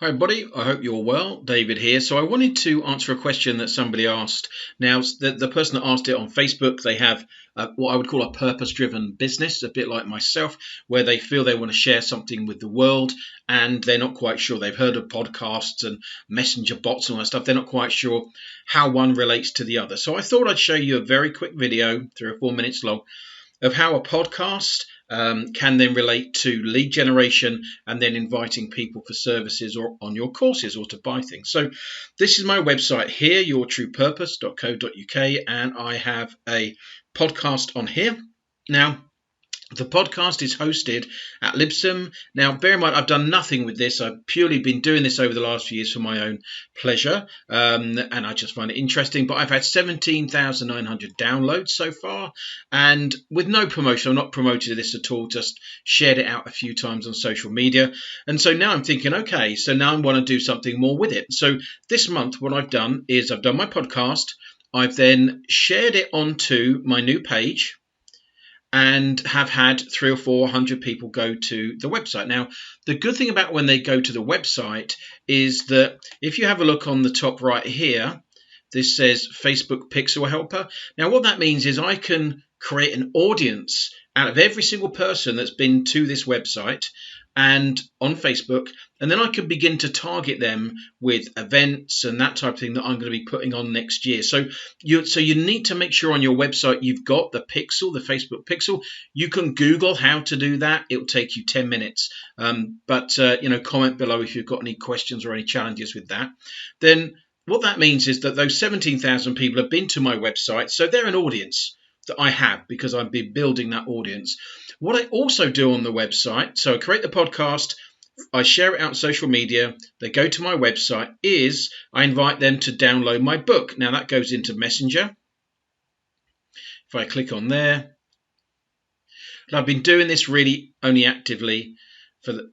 Hi, everybody. I hope you're well. David here. So I wanted to answer a question that somebody asked. Now, the person that asked it on Facebook, they have what I would call a purpose-driven business, a bit like myself, where they feel they want to share something with the world and they're not quite sure. They've heard of podcasts and messenger bots and all that stuff. They're not quite sure how one relates to the other. So I thought I'd show you a very quick video, 3 or 4 minutes long, of how a podcast can then relate to lead generation and then inviting people for services or on your courses or to buy things. So this is my website here, yourtruepurpose.co.uk, and I have a podcast on here. Now, the podcast is hosted at Libsyn. Now, bear in mind, I've done nothing with this. I've purely been doing this over the last few years for my own pleasure, and I just find it interesting. But I've had 17,900 downloads so far, and with no promotion. I've not promoted this at all, just shared it out a few times on social media. And so now I'm thinking, okay, so now I want to do something more with it. So this month, what I've done is I've done my podcast. I've then shared it onto my new page, and have had 300 or 400 people go to the website. Now, the good thing about when they go to the website is that if you have a look on the top right here, this says Facebook Pixel Helper. Now, what that means is I can create an audience out of every single person that's been to this website and on Facebook, and then I can begin to target them with events and that type of thing that I'm going to be putting on next year. So you need to make sure on your website you've got the Pixel, the Facebook Pixel. You can Google how to do that. It will take you 10 minutes. But comment below if you've got any questions or any challenges with that. Then what that means is that those 17,000 people have been to my website, so they're an audience that I have because I've been building that audience. What I also do on the website, so I create the podcast, I share it out on social media, they go to my website, is I invite them to download my book. Now that goes into Messenger. If I click on there, and I've been doing this really only actively for the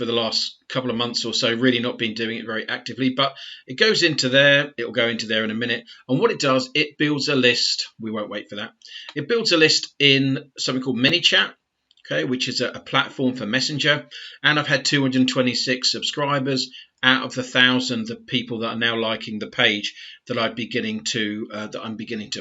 last couple of months or so, really not been doing it very actively, but it goes into there. It'll go into there in a minute. And what it does, it builds a list. We won't wait for that. It builds a list in something called ManyChat, okay, which is a platform for Messenger. And I've had 226 subscribers out of the 1,000 of people that are now liking the page that I'm beginning to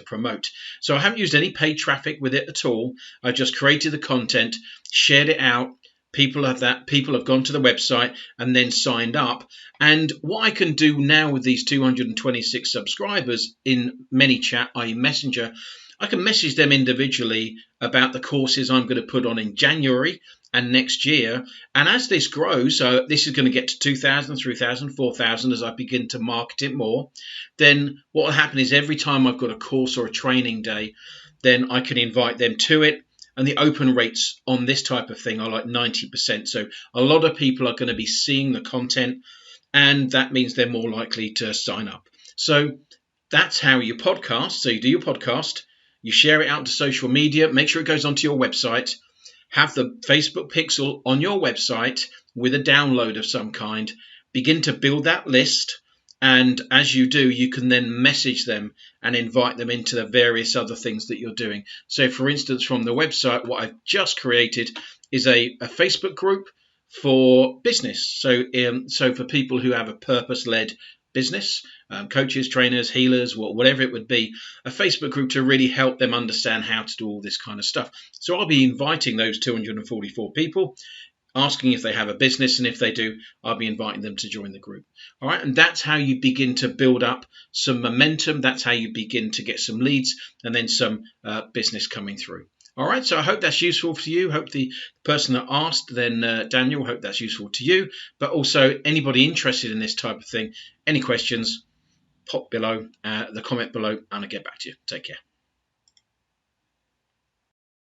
promote. So I haven't used any paid traffic with it at all. I just created the content, shared it out. People have gone to the website and then signed up. And what I can do now with these 226 subscribers in ManyChat, i.e. Messenger, I can message them individually about the courses I'm going to put on in January and next year. And as this grows, so this is going to get to 2,000, 3,000, 4,000 as I begin to market it more, then what will happen is every time I've got a course or a training day, then I can invite them to it. And the open rates on this type of thing are like 90%. So a lot of people are going to be seeing the content, and that means they're more likely to sign up. So that's how you podcast. So you do your podcast, you share it out to social media, make sure it goes onto your website, have the Facebook Pixel on your website with a download of some kind, begin to build that list. And as you do, you can then message them and invite them into the various other things that you're doing. So, for instance, from the website, what I've just created is a Facebook group for business. So for people who have a purpose-led business, coaches, trainers, healers, whatever it would be, a Facebook group to really help them understand how to do all this kind of stuff. So I'll be inviting those 244 people, asking if they have a business, and if they do, I'll be inviting them to join the group. All right, and that's how you begin to build up some momentum. That's how you begin to get some leads and then some business coming through. All right, so I hope that's useful for you. Hope the person that asked, then Daniel, hope that's useful to you. But also anybody interested in this type of thing, any questions, pop below, the comment below, and I'll get back to you. Take care.